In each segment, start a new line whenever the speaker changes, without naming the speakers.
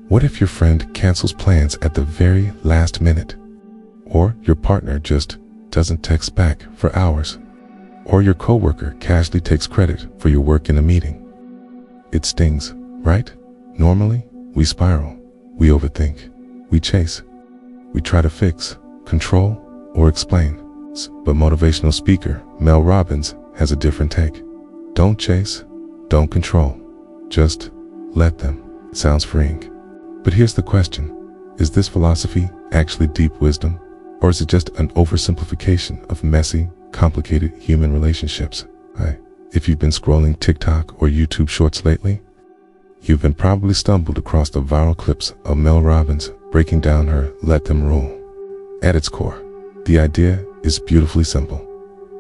What if your friend cancels plans at the very last minute? Or your partner just doesn't text back for hours? Or your coworker casually takes credit for your work in a meeting? It stings, right? Normally, we spiral, we overthink, we chase, we try to fix, control, or explain. But motivational speaker Mel Robbins has a different take. Don't chase, don't control, just let them. Sounds freeing. But here's the question. Is this philosophy actually deep wisdom? Or is it just an oversimplification of messy, complicated human relationships? If you've been scrolling TikTok or YouTube Shorts lately, you've been probably stumbled across the viral clips of Mel Robbins breaking down her "Let Them" rule. At its core, the idea is beautifully simple.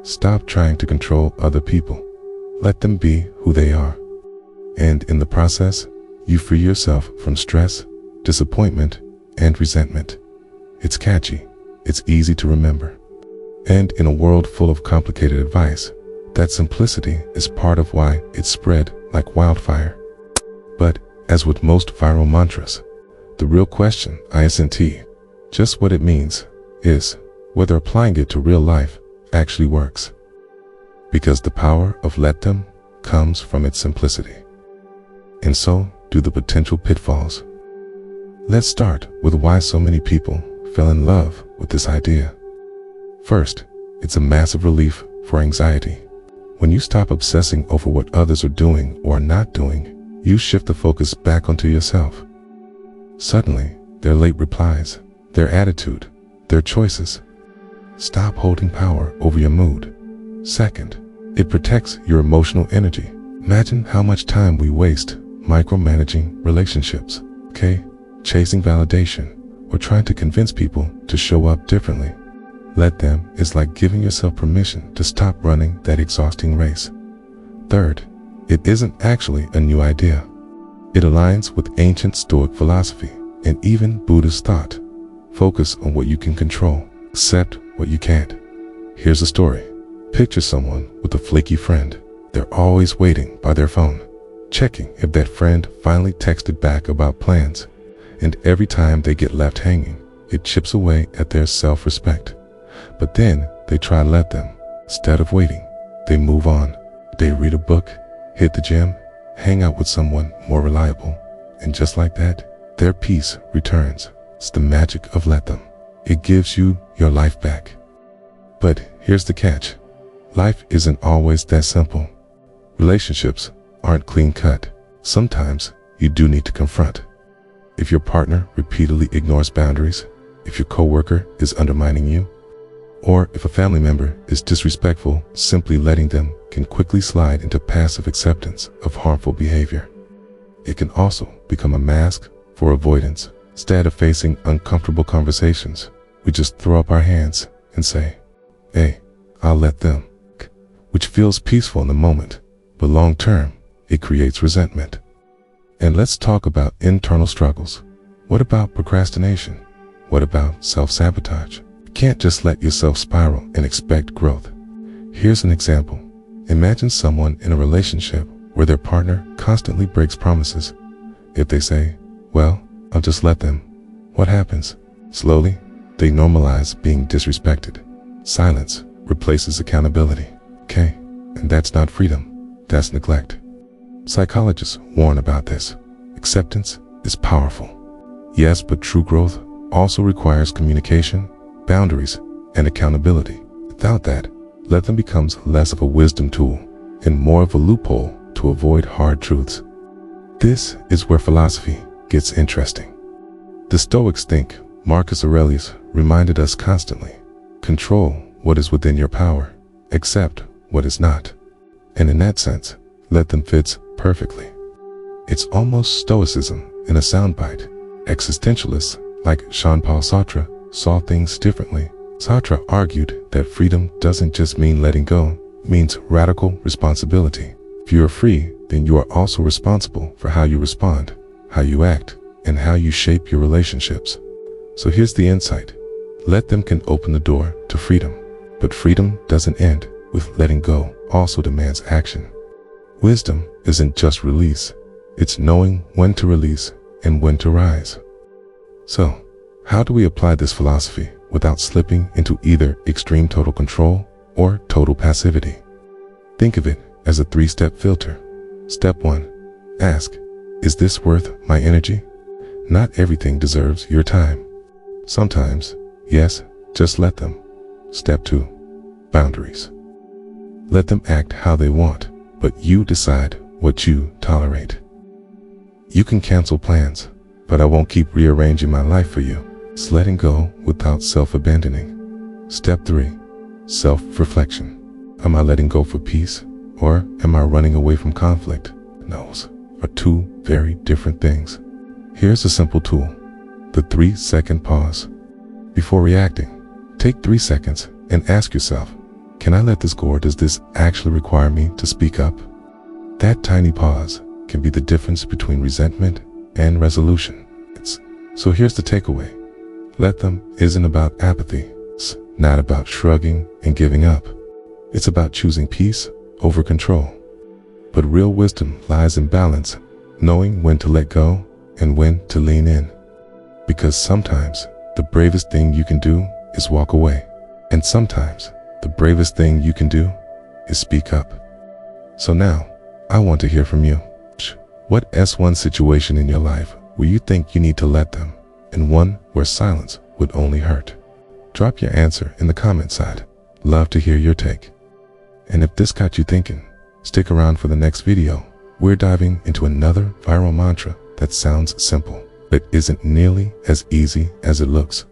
Stop trying to control other people. Let them be who they are. And in the process, you free yourself from stress, disappointment, and resentment. It's catchy. It's easy to remember. And in a world full of complicated advice, that simplicity is part of why it's spread like wildfire. But as with most viral mantras, the real question isn't just what it means, is whether applying it to real life actually works. Because the power of "let them" comes from its simplicity. And so do the potential pitfalls. Let's start with why so many people fell in love with this idea. First, it's a massive relief for anxiety. When you stop obsessing over what others are doing or not doing, you shift the focus back onto yourself. Suddenly, their late replies, their attitude, their choices stop holding power over your mood. Second, it protects your emotional energy. Imagine how much time we waste micromanaging relationships, chasing validation, or trying to convince people to show up differently. Let them is like giving yourself permission to stop running that exhausting race. Third, it isn't actually a new idea. It aligns with ancient Stoic philosophy and even Buddhist thought. Focus on what you can control, accept what you can't. Here's a story. Picture someone with a flaky friend. They're always waiting by their phone, checking if that friend finally texted back about plans. And every time they get left hanging, it chips away at their self-respect. But then they try to let them. Instead of waiting, they move on. They read a book, hit the gym, hang out with someone more reliable. And just like that, their peace returns. It's the magic of "let them." It gives you your life back. But here's the catch. Life isn't always that simple. Relationships aren't clean-cut. Sometimes you do need to confront. If your partner repeatedly ignores boundaries, if your coworker is undermining you, or if a family member is disrespectful, simply letting them can quickly slide into passive acceptance of harmful behavior. It can also become a mask for avoidance. Instead of facing uncomfortable conversations, we just throw up our hands and say, "Hey, I'll let them," which feels peaceful in the moment, but long term, it creates resentment. And let's talk about internal struggles. What about procrastination? What about self-sabotage? You can't just let yourself spiral and expect growth. Here's an example. Imagine someone in a relationship where their partner constantly breaks promises. If they say, "Well, I'll just let them," what happens? Slowly, they normalize being disrespected. Silence replaces accountability. And that's not freedom, that's neglect. Psychologists warn about this. Acceptance is powerful. Yes, but true growth also requires communication, boundaries, and accountability. Without that, "let them" becomes less of a wisdom tool and more of a loophole to avoid hard truths. This is where philosophy gets interesting. The Stoics think, Marcus Aurelius reminded us constantly, control what is within your power, accept what is not. And in that sense, "let them" fits perfectly. It's almost Stoicism in a soundbite. Existentialists like Jean-Paul Sartre saw things differently. Sartre argued that freedom doesn't just mean letting go, it means radical responsibility. If you are free, then you are also responsible for how you respond, how you act, and how you shape your relationships. So here's the insight. Let them can open the door to freedom, but freedom doesn't end with letting go, also demands action. Wisdom isn't just release, it's knowing when to release and when to rise. So, how do we apply this philosophy without slipping into either extreme total control or total passivity? Think of it as a 3-step filter. Step 1. Ask, is this worth my energy? Not everything deserves your time. Sometimes, yes, just let them. Step 2. Boundaries. Let them act how they want, but you decide what you tolerate. You can cancel plans, but I won't keep rearranging my life for you. It's letting go without self-abandoning. Step 3. Self-reflection. Am I letting go for peace, or am I running away from conflict? Those are two very different things. Here's a simple tool. The 3-second pause. Before reacting, take 3 seconds and ask yourself, can I let this go, or does this actually require me to speak up? That tiny pause can be the difference between resentment and resolution. So here's the takeaway. Let them isn't about apathy. It's not about shrugging and giving up. It's about choosing peace over control. But real wisdom lies in balance, knowing when to let go and when to lean in. Because sometimes the bravest thing you can do is walk away. And sometimes the bravest thing you can do is speak up. So now, I want to hear from you. What S1 situation in your life where you think you need to let them, and one where silence would only hurt? Drop your answer in the comment side. Love to hear your take. And if this got you thinking, stick around for the next video. We're diving into another viral mantra that sounds simple, but isn't nearly as easy as it looks.